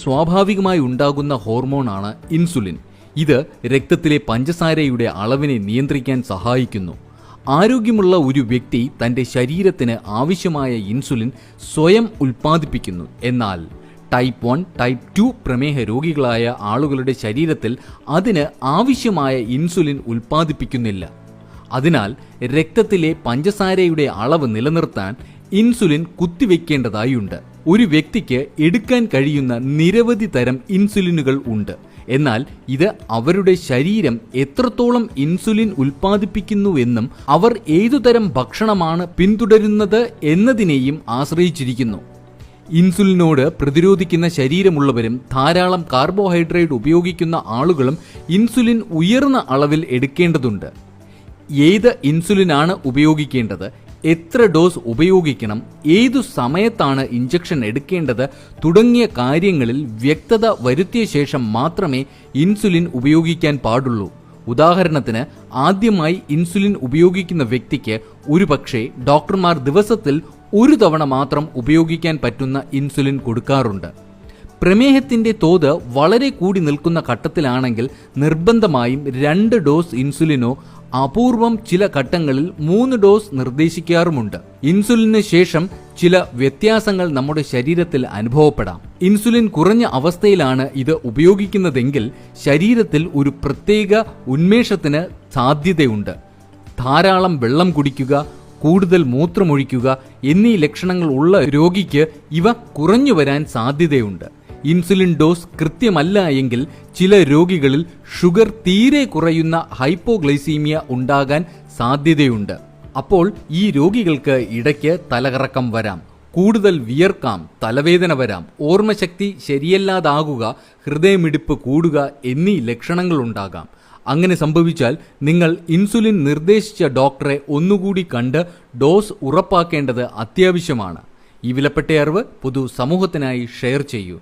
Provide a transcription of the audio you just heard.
സ്വാഭാവികമായി ഉണ്ടാകുന്ന ഹോർമോണാണ് ഇൻസുലിൻ. ഇത് രക്തത്തിലെ പഞ്ചസാരയുടെ അളവിനെ നിയന്ത്രിക്കാൻ സഹായിക്കുന്നു. ആരോഗ്യമുള്ള ഒരു വ്യക്തി തൻ്റെ ശരീരത്തിന് ആവശ്യമായ ഇൻസുലിൻ സ്വയം ഉൽപ്പാദിപ്പിക്കുന്നു. എന്നാൽ ടൈപ്പ് 1, ടൈപ്പ് 2 പ്രമേഹ രോഗികളായ ആളുകളുടെ ശരീരത്തിൽ അതിന് ആവശ്യമായ ഇൻസുലിൻ ഉൽപ്പാദിപ്പിക്കുന്നില്ല. അതിനാൽ രക്തത്തിലെ പഞ്ചസാരയുടെ അളവ് നിലനിർത്താൻ ഇൻസുലിൻ കുത്തിവെക്കേണ്ടതായുണ്ട്. ഒരു വ്യക്തിക്ക് എടുക്കാൻ കഴിയുന്ന നിരവധി തരം ഇൻസുലിനുകൾ ഉണ്ട്. എന്നാൽ ഇത് അവരുടെ ശരീരം എത്രത്തോളം ഇൻസുലിൻ ഉൽപ്പാദിപ്പിക്കുന്നുവെന്നും അവർ ഏതുതരം ഭക്ഷണമാണ് പിന്തുടരുന്നത് എന്നതിനെയും ആശ്രയിച്ചിരിക്കുന്നു. ഇൻസുലിനോട് പ്രതിരോധിക്കുന്ന ശരീരമുള്ളവരും ധാരാളം കാർബോഹൈഡ്രേറ്റ് ഉപയോഗിക്കുന്ന ആളുകളും ഇൻസുലിൻ ഉയർന്ന അളവിൽ എടുക്കേണ്ടതുണ്ട്. ഏത് ഇൻസുലിനാണ് ഉപയോഗിക്കേണ്ടത്, എത്ര ഡോസ് ഉപയോഗിക്കണം, ഏതു സമയത്താണ് ഇഞ്ചക്ഷൻ എടുക്കേണ്ടത് തുടങ്ങിയ കാര്യങ്ങളിൽ വ്യക്തത വരുത്തിയ ശേഷം മാത്രമേ ഇൻസുലിൻ ഉപയോഗിക്കാൻ പാടുള്ളൂ. ഉദാഹരണത്തിന്, ആദ്യമായി ഇൻസുലിൻ ഉപയോഗിക്കുന്ന വ്യക്തിക്ക് ഒരുപക്ഷെ ഡോക്ടർമാർ ദിവസത്തിൽ ഒരു തവണ മാത്രം ഉപയോഗിക്കാൻ പറ്റുന്ന ഇൻസുലിൻ കൊടുക്കാറുണ്ട്. പ്രമേഹത്തിന്റെ തോത് വളരെ കൂടി നിൽക്കുന്ന ഘട്ടത്തിലാണെങ്കിൽ നിർബന്ധമായും 2 ഡോസ് ഇൻസുലിനോ അപൂർവം ചില ഘട്ടങ്ങളിൽ 3 ഡോസ് നിർദ്ദേശിക്കാറുമുണ്ട്. ഇൻസുലിന് ശേഷം ചില വ്യത്യാസങ്ങൾ നമ്മുടെ ശരീരത്തിൽ അനുഭവപ്പെടാം. ഇൻസുലിൻ കുറഞ്ഞ അവസ്ഥയിലാണ് ഇത് ഉപയോഗിക്കുന്നതെങ്കിൽ ശരീരത്തിൽ ഒരു പ്രത്യേക ഉന്മേഷത്തിന് സാധ്യതയുണ്ട്. ധാരാളം വെള്ളം കുടിക്കുക, കൂടുതൽ മൂത്രമൊഴിക്കുക എന്നീ ലക്ഷണങ്ങൾ ഉള്ള രോഗിക്ക് ഇവ കുറഞ്ഞു വരാൻ സാധ്യതയുണ്ട്. ഇൻസുലിൻ ഡോസ് കൃത്യമല്ല എങ്കിൽ ചില രോഗികളിൽ ഷുഗർ തീരെ കുറയുന്ന ഹൈപ്പോഗ്ലൈസീമിയ ഉണ്ടാകാൻ സാധ്യതയുണ്ട്. അപ്പോൾ ഈ രോഗികൾക്ക് ഇടയ്ക്ക് തലകറക്കം വരാം, കൂടുതൽ വിയർക്കാം, തലവേദന വരാം, ഓർമ്മശക്തി ശരിയല്ലാതാകുക, ഹൃദയമിടിപ്പ് കൂടുക എന്നീ ലക്ഷണങ്ങളുണ്ടാകാം. അങ്ങനെ സംഭവിച്ചാൽ നിങ്ങൾ ഇൻസുലിൻ നിർദ്ദേശിച്ച ഡോക്ടറെ ഒന്നുകൂടി കണ്ട് ഡോസ് ഉറപ്പാക്കേണ്ടത് അത്യാവശ്യമാണ്. ഈ വിലപ്പെട്ട അറിവ് പൊതു സമൂഹത്തിനായി ഷെയർ ചെയ്യൂ.